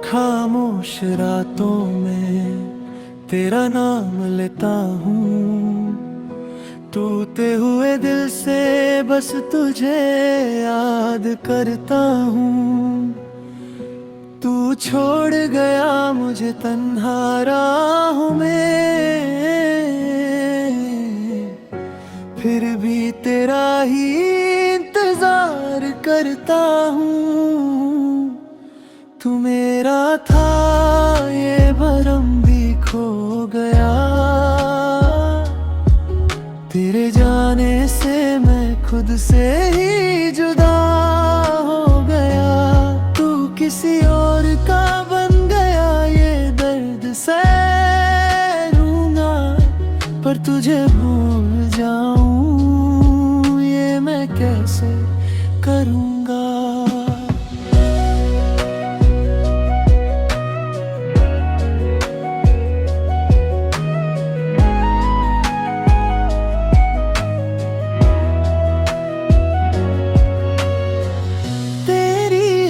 खामोश रातों में तेरा नाम लेता हूँ, टूटे हुए दिल से बस तुझे याद करता हूँ। तू छोड़ गया मुझे तन्हा राहों में, फिर भी तेरा ही इंतजार करता हूँ। तू मेरा था ये भरम भी खो गया, तेरे जाने से मैं खुद से ही जुदा हो गया। तू किसी और का बन गया ये दर्द सह लूंगा, पर तुझे भूल जाऊं ये मैं कैसे करूंगा।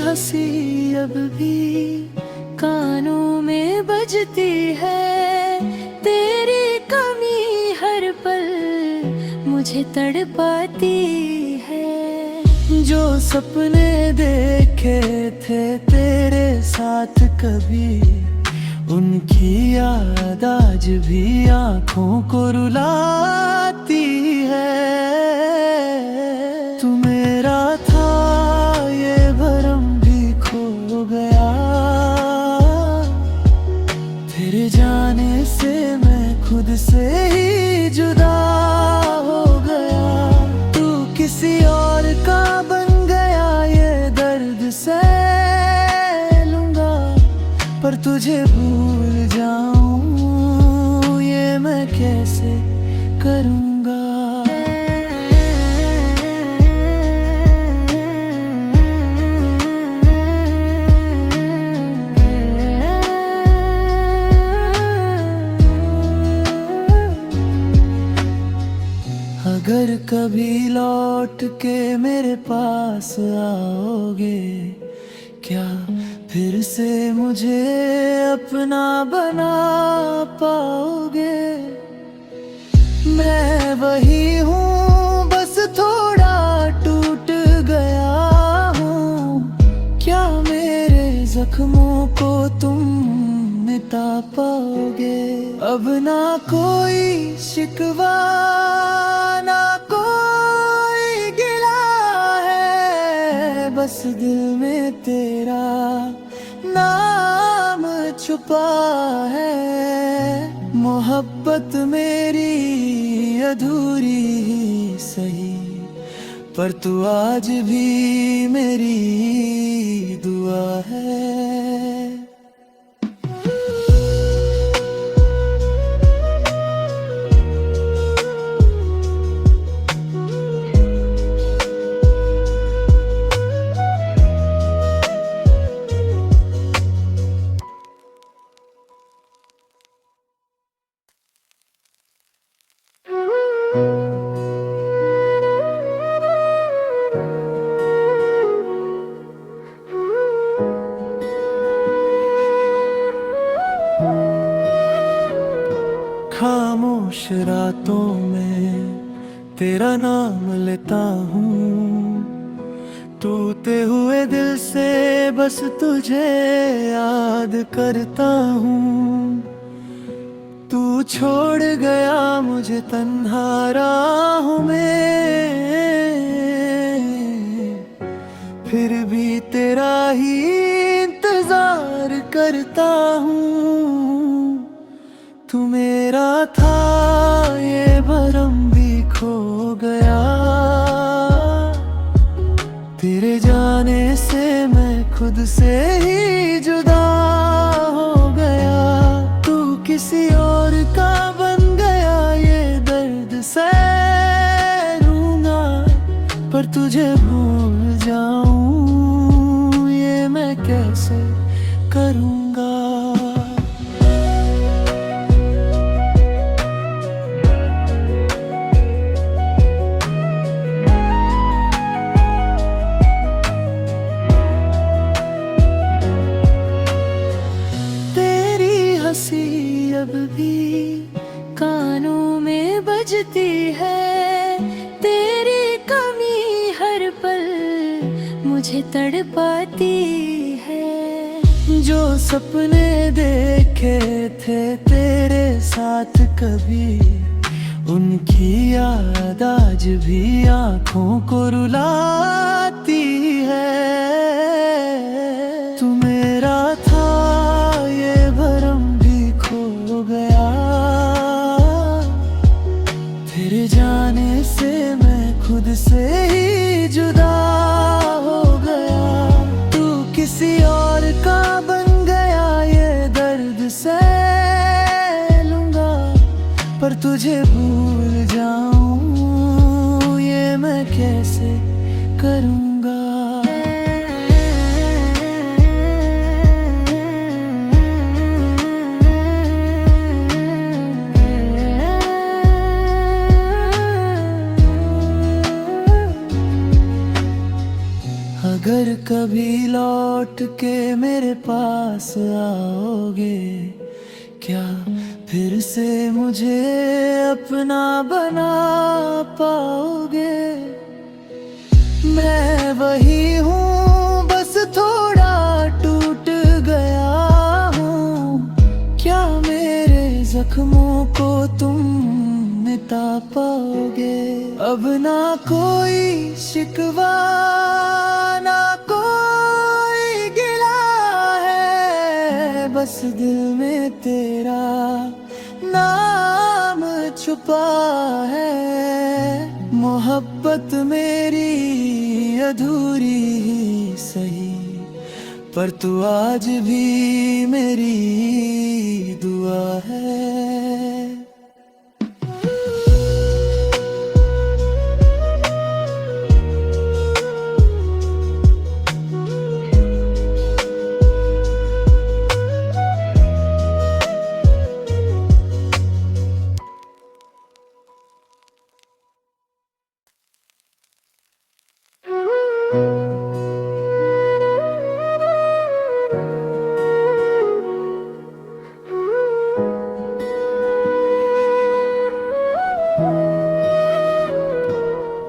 हंसी अब भी कानों में बजती है, तेरी कमी हर पल मुझे तड़पाती है। जो सपने देखे थे तेरे साथ कभी, उनकी याद आज भी आँखों को रुलाती है। तू मेरा था ये भरम खो गया, तेरे जाने से मैं खुद से ही जुदा हो गया। तू किसी और का बन गया ये दर्द सह लूंगा, पर तुझे भूल जाऊं ये मैं कैसे करूंगा। अगर कभी लौट के मेरे पास आओगे, क्या फिर से मुझे अपना बना पाओगे? मैं वही हूँ बस थोड़ा टूट गया हूँ, क्या मेरे जख्मों को तुम मिटा पाओगे? अब ना कोई शिकवा ना कोई गिला है, बस दिल में तेरा नाम छुपा है। मोहब्बत मेरी अधूरी ही सही, पर तू आज भी मेरी दुआ है। खामोश रातों में तेरा नाम लेता हूँ, टूटे हुए दिल से बस तुझे याद करता हूँ। तू छोड़ गया मुझे तन्हा राहों में, फिर भी तेरा ही इंतजार करता हूँ। तू मेरा था ये भरम भी खो गया, तेरे जाने से मैं खुद से ही जुदा हो गया। तू किसी और का बन गया ये दर्द सह लूंगा, पर तुझे भूल जाऊं ये मैं कैसे करूंगा। तड़पाती है। जो सपने देखे थे तेरे साथ कभी, उनकी याद आज भी आँखों को रुलाती है। तू मेरा था ये भरम भी खो गया, तेरे जाने से मैं खुद से ही जुदा हो गया। तू किसी और का बन गया, ये दर्द सह लूंगा, पर तुझे भूल जाऊं ये मैं कैसे करूंगा। अगर कभी लौट के मेरे पास आओगे, क्या फिर से मुझे अपना बना पाओगे? मैं वही हूँ, बस थोड़ा टूट गया हूँ। क्या मेरे जख्मों को तुम मिटा पाओगे? अब ना कोई शिकवा, ना कोई गिला है, बस दिल में तेरा नाम छुपा है। मोहब्बत मेरी अधूरी ही सही, पर तू आज भी मेरी दुआ है।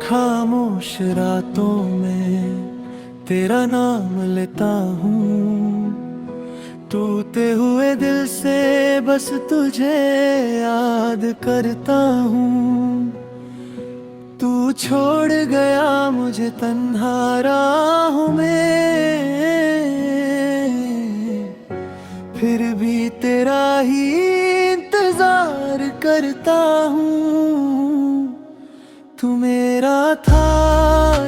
खामोश रातों में तेरा नाम लेता हूँ, टूटे हुए दिल से बस तुझे याद करता हूँ। तू छोड़ गया मुझे तन्हा राहों में, फिर भी तेरा ही इंतजार करता हूँ। तू मेरा था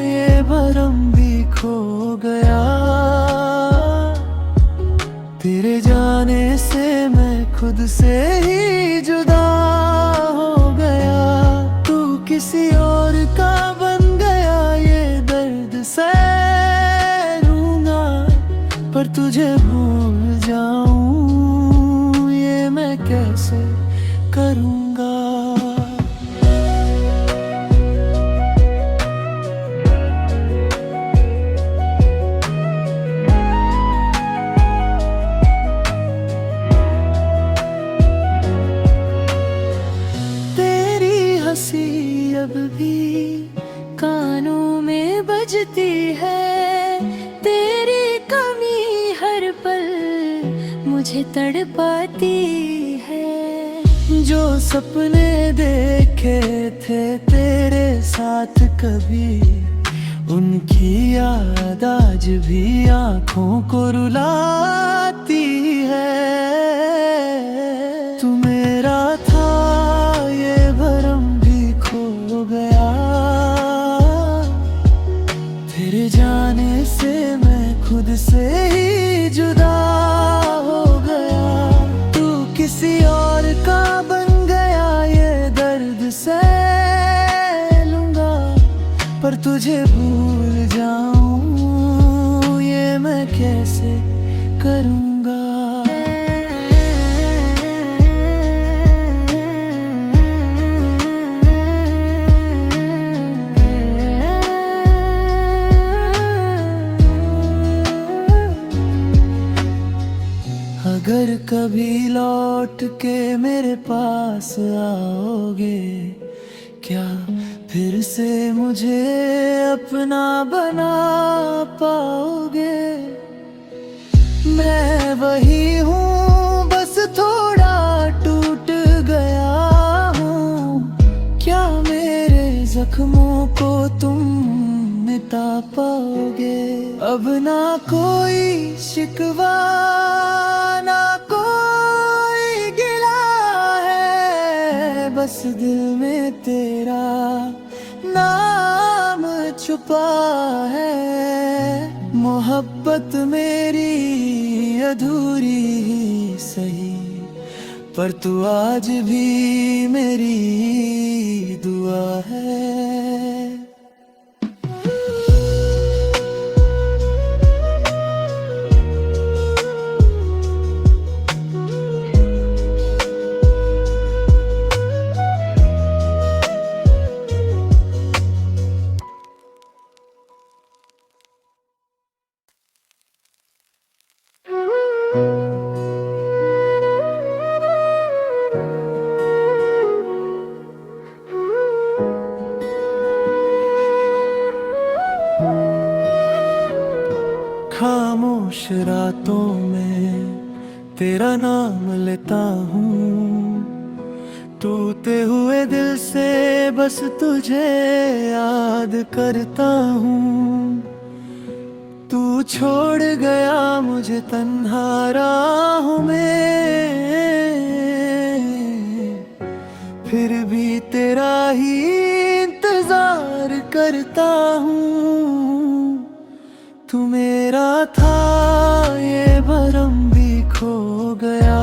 ये भरम भी खो गया, तेरे जाने से मैं खुद से ही जुदा हो गया। तू किसी और का बन गया, ये दर्द सह लूंगा, पर तुझे भूल जाऊं ये मैं कैसे करूंगा। हंसी अब भी कानों में बजती है, तेरी कमी हर पल मुझे तड़पाती है। जो सपने देखे थे तेरे साथ कभी, उनकी याद आज भी आँखों को रुलाती है। तू मेरा था ये भरम भी खो गया, तेरे जाने से मैं खुद से ही जुदा हो गया। तू किसी और का बन गया, ये दर्द सह लूंगा, पर तुझे भूल जाऊं ये मैं कैसे करूंगा। अगर कभी लौट के मेरे पास आओगे, क्या फिर से मुझे अपना बना पाओगे? मैं वही हूँ, बस थोड़ा टूट गया हूँ। क्या मेरे जख्मों को तुम मिटा पाओगे? अब ना कोई शिकवा, ना कोई गिला है, बस दिल में तेरा नाम छुपा है। मोहब्बत मेरी अधूरी ही सही, पर तू आज भी मेरी दुआ है। खामोश रातों में तेरा नाम लेता हूँ, टूटे हुए दिल से बस तुझे याद करता हूँ। तू छोड़ गया मुझे तन्हा राहों में, फिर भी तेरा ही इंतजार करता हूँ। तू मेरा था ये भरम भी खो गया,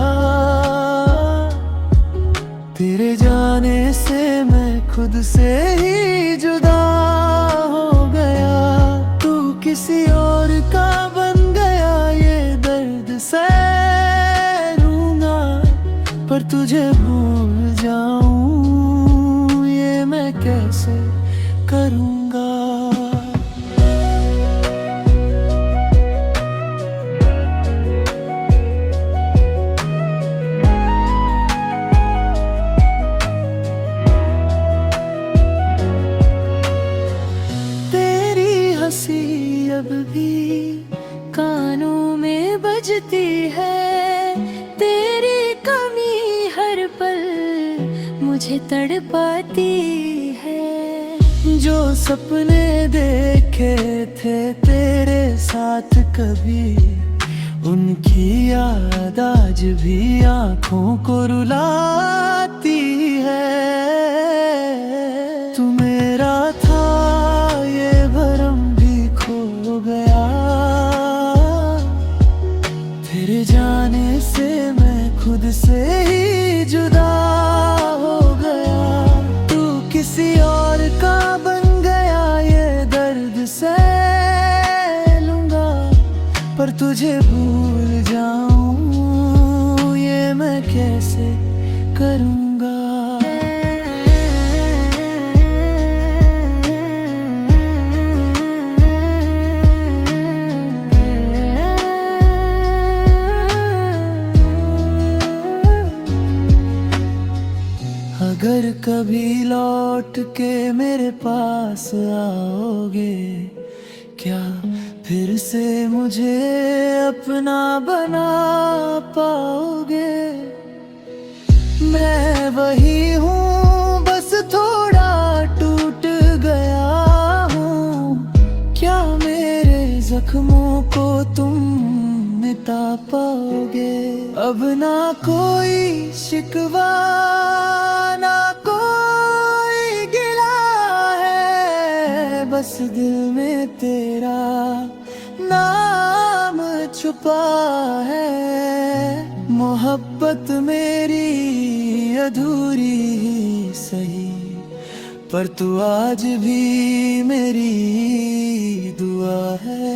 तेरे जाने से मैं खुद से ही जुदा हो गया। तू किसी और का बन गया, ये दर्द सह लूंगा, पर तुझे भूल जाऊं ये मैं कैसे करूंगा? हंसी अब भी कानों में बजती है, तेरी कमी हर पल मुझे तड़पाती है। जो सपने देखे थे तेरे साथ कभी, उनकी याद आज भी आंखों को रुलाती है। तू मेरा था ये भरम भी खो गया, तेरे जाने से मैं खुद से ही जुदा हो गया। तू किसी और का बन गया, ये दर्द सह लूंगा, पर तुझे भूल जाऊं ये मैं कैसे करूंगा? अगर कभी लौट के मेरे पास आओगे, क्या फिर से मुझे अपना बना पाओगे? मैं वही हूँ, बस थोड़ा टूट गया हूँ। क्या मेरे जख्मों को तुम मिटा पाओगे? अब ना कोई शिकवा, ना कोई गिला है, बस दिल में तेरा नाम छुपा है। मोहब्बत मेरी अधूरी ही सही, पर तू आज भी मेरी दुआ है।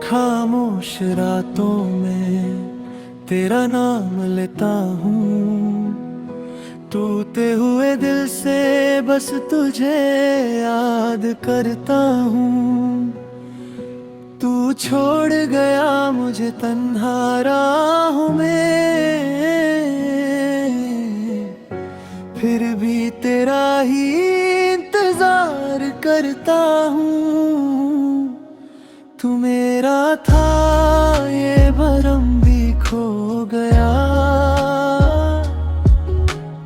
खामोश रातों में तेरा नाम लेता हूँ, टूटे हुए दिल से बस तुझे याद करता हूँ। तू छोड़ गया मुझे तन्हा राहों में, फिर भी तेरा ही इंतजार करता हूँ। तू मेरा था ये भरम भी खो गया,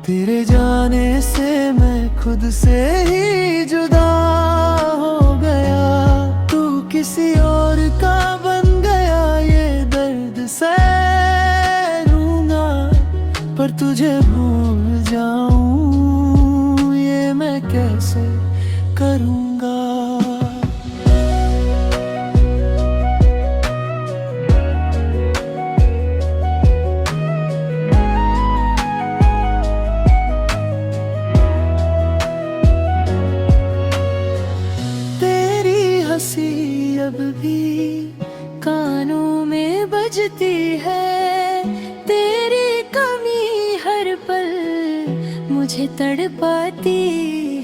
तेरे जाने से मैं खुद से ही जुदा हो गया। तू किसी और का बन गया ये दर्द सह लूंगा, पर तुझे भूल जाऊं ये मैं कैसे करूंगा। हंसी अब भी कानों में बजती है, तेरी कमी हर पल मुझे तड़पाती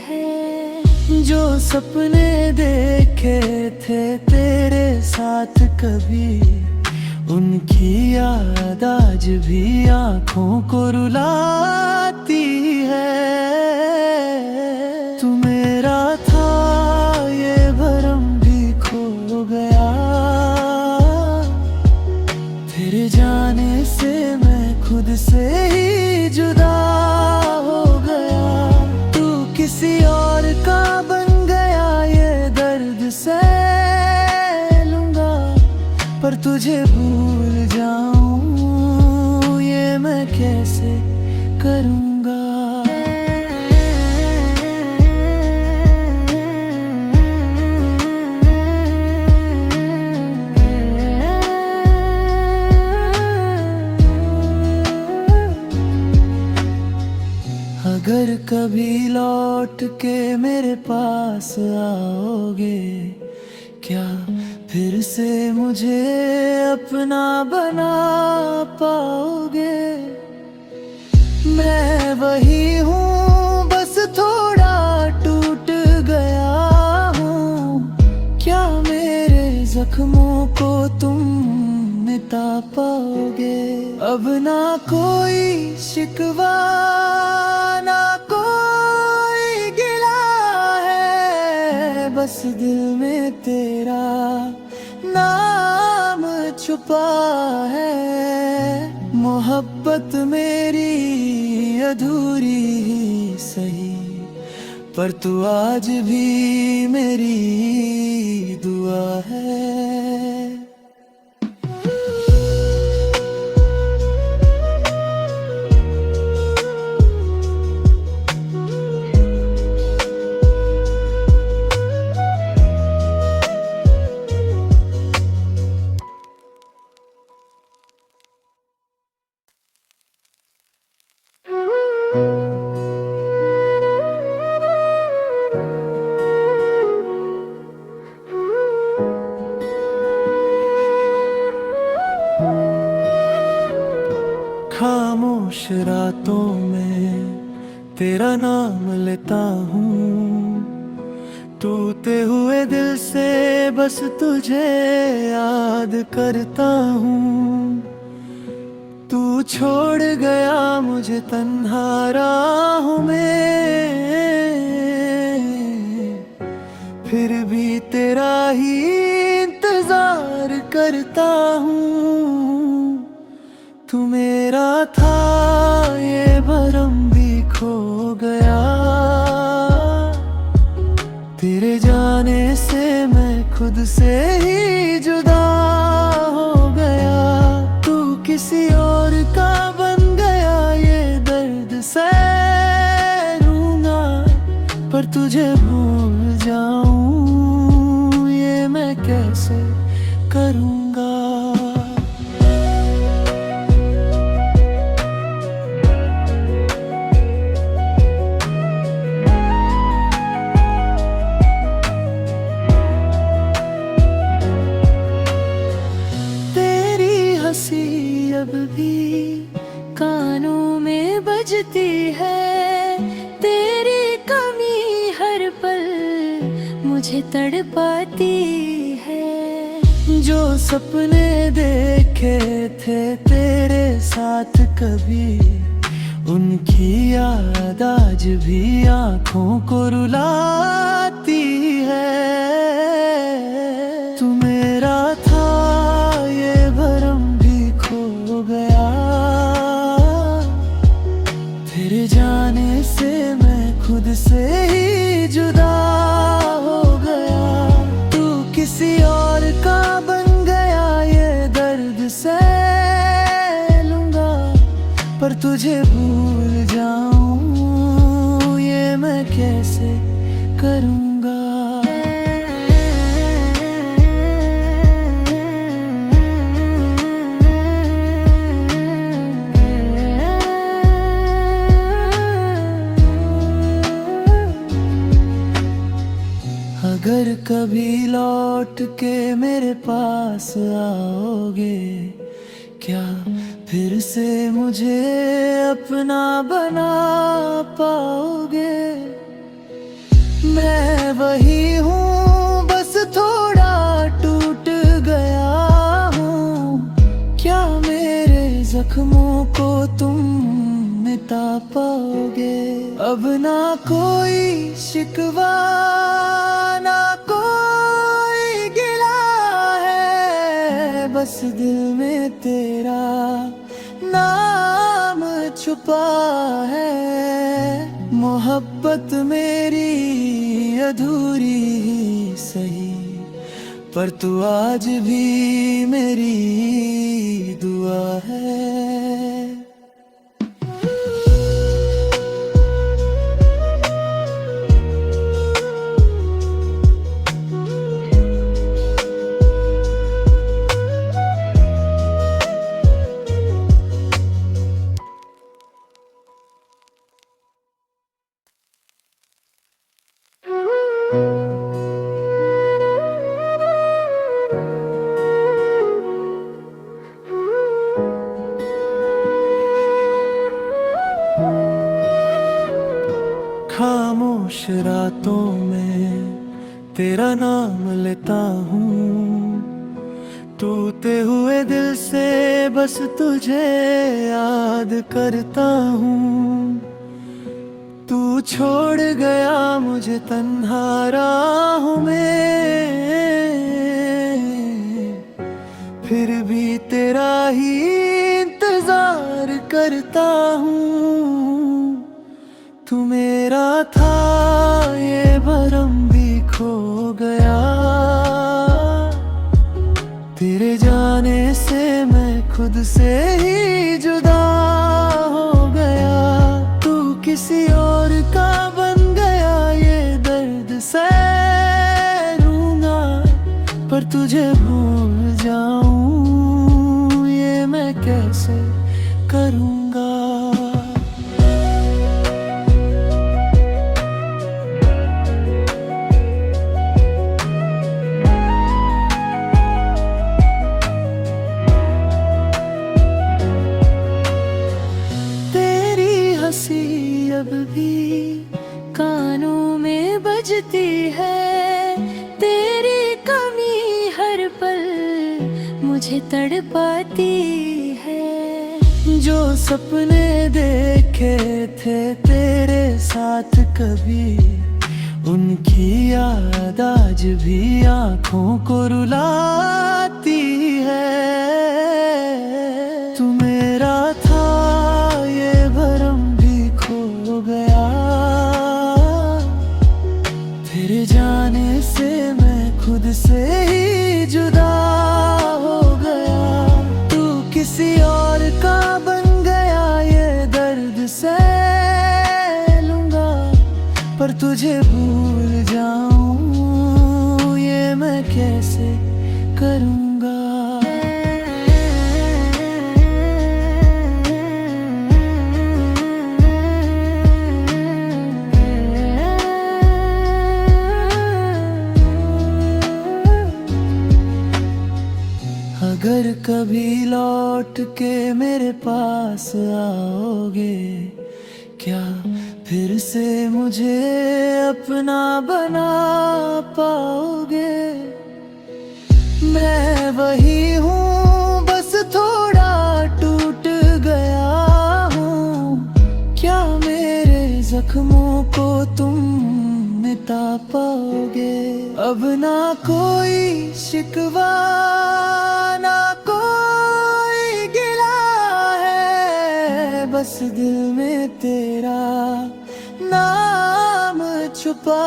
है। जो सपने देखे थे तेरे साथ कभी, उनकी याद आज भी आंखों को रुलाती है। तू मेरा था ये भरम खो गया, तेरे जाने से मैं खुद से ही जुदा हो गया। तू किसी और का बन गया ये दर्द सह लूंगा, पर तुझे भूल जाऊं ये मैं कैसे करूंगा। अगर कभी लौट के मेरे पास आओगे, क्या फिर से मुझे अपना बना पाओगे? मैं वही हूँ बस थोड़ा टूट गया हूँ, क्या मेरे जख्मों को तुम मिटा पाओगे? अब ना कोई शिकवा ना कोई गिला है, बस दिल में तेरा नाम छुपा है। मोहब्बत मेरी अधूरी ही सही, पर तू आज भी मेरी दुआ है। खामोश रातों में तेरा नाम लेता हूँ, टूटे हुए दिल से बस तुझे याद करता हूँ। तू छोड़ गया मुझे तन्हा राहों में, फिर भी तेरा ही इंतजार करता हूँ। तू मेरा था ये भरम भी खो गया, तेरे जाने से मैं खुद से ही जुदा हो गया। तू किसी और का बन गया ये दर्द सह लूंगा, पर तुझे भूल जाऊं ये मैं कैसे करूंगा। तड़पाती है। जो सपने देखे थे तेरे साथ कभी, उनकी याद आज भी आँखों को रुलाती है। तू मेरा था ये भरम भी खो गया, तेरे जाने से मैं खुद से ही जुदा हो गया। तू किसी और का बन गया, ये दर्द सह लूंगा, पर तुझे भूल जाऊं ये मैं कैसे करूंगा। अगर कभी लौट के मेरे पास आओगे, क्या फिर से मुझे अपना बना पाओगे? मैं वही हूँ, बस थोड़ा टूट गया हूँ। क्या मेरे जख्मों को तुम मिटा पाओगे? अब ना कोई शिकवा, ना कोई गिला है, बस दिल में तेरा नाम छुपा है। मोहब्बत मेरी अधूरी ही सही, पर तू आज भी मेरी दुआ है। खामोश रातों में तेरा नाम लेता हूँ, टूटे हुए दिल से बस तुझे याद करता हूँ। तू छोड़ गया मुझे तन्हा राहों में, फिर भी तेरा ही इंतजार करता हूँ। तू मेरा था ये भरम भी खो गया, तेरे जाने से मैं खुद से ही जुदा हो गया। तू किसी और का बन गया, ये दर्द सह लूंगा, पर तुझे भूल जाऊं ये मैं कैसे करूंगा। अब भी कानों में बजती है, तेरी कमी हर पल मुझे तड़पाती है। जो सपने देखे थे तेरे साथ कभी, उनकी याद आज भी आँखों को रुलाती है। तू मेरा था ये भरम खो गया, तेरे जाने से मैं खुद से ही जुदा हो गया। तू किसी और का बन गया, ये दर्द सह लूंगा, पर तुझे भूल जाऊं ये मैं कैसे करूंगा। अगर कभी लौट के मेरे पास आओगे, क्या फिर से मुझे अपना बना पाओगे? मैं वही हूँ, बस थोड़ा टूट गया हूँ। क्या मेरे जख्मों को तुम मिटा पाओगे? अब ना कोई शिकवा, ना कोई गिला है, बस दिल में तेरा नाम छुपा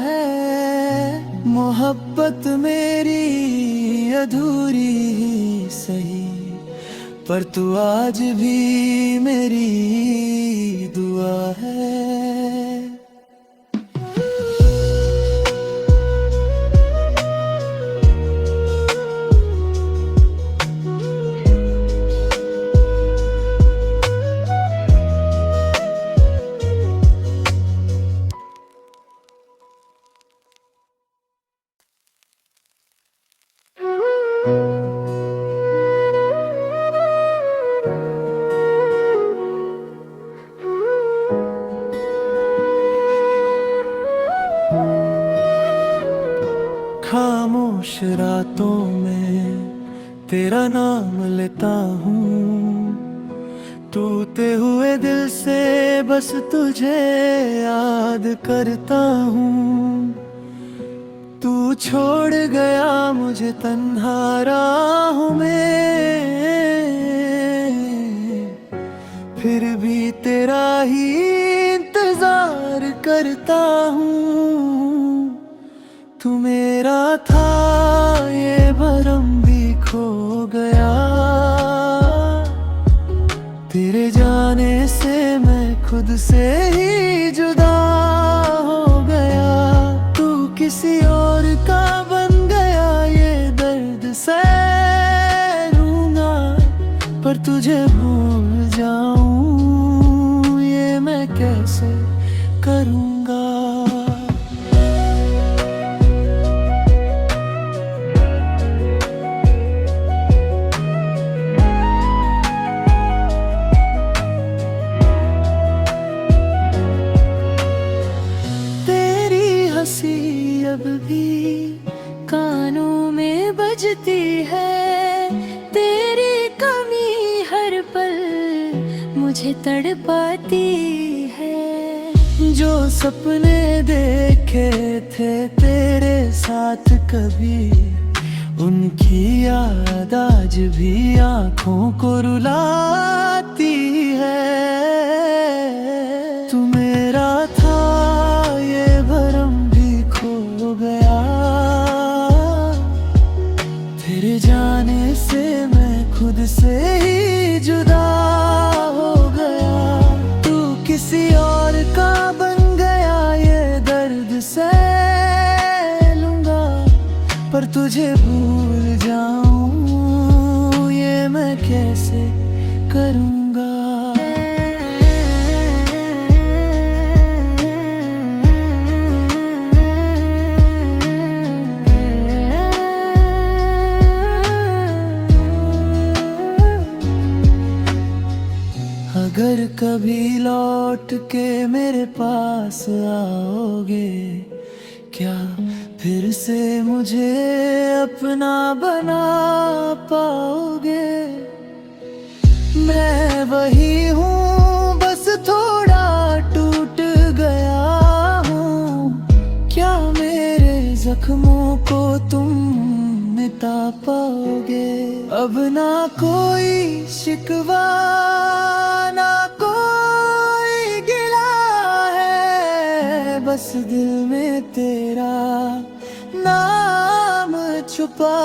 है। मोहब्बत मेरी अधूरी ही सही, पर तू आज भी मेरी दुआ है। खामोश रातों में तेरा नाम लेता हूँ, टूटे हुए दिल से बस तुझे याद करता हूँ। तू छोड़ गया मुझे तन्हा राहों में, फिर भी तेरा ही इंतजार करता हूँ। तू मेरा था ये भरम भी खो गया, तेरे जाने से मैं खुद से ही जुदा हो गया। तू किसी और का बन गया, ये दर्द सह लूंगा, पर तुझे भूल जाऊं ये मैं कैसे करूंगा? हंसी अब भी कानों में बजती है, तेरी कमी हर पल मुझे तड़पाती है। जो सपने देखे थे तेरे साथ कभी, उनकी याद आज भी आँखों को रुलाती है। तू मेरा था ये भरम भी खो गया, तेरे जाने से मैं खुद से ही जुदा हो गया। तू किसी और का बन गया, ये दर्द सह लूंगा, पर तुझे भूल जाऊं ये मैं कैसे करूंगा? अगर कभी लौट के मेरे पास आओगे, क्या फिर से मुझे अपना बना पाओगे? मैं वही हूँ, बस थोड़ा टूट गया हूँ। क्या मेरे जख्मों को तुम मिटा पाओगे? अब ना कोई शिकवा, ना कोई गिला है, बस दिल में तेरा नाम छुपा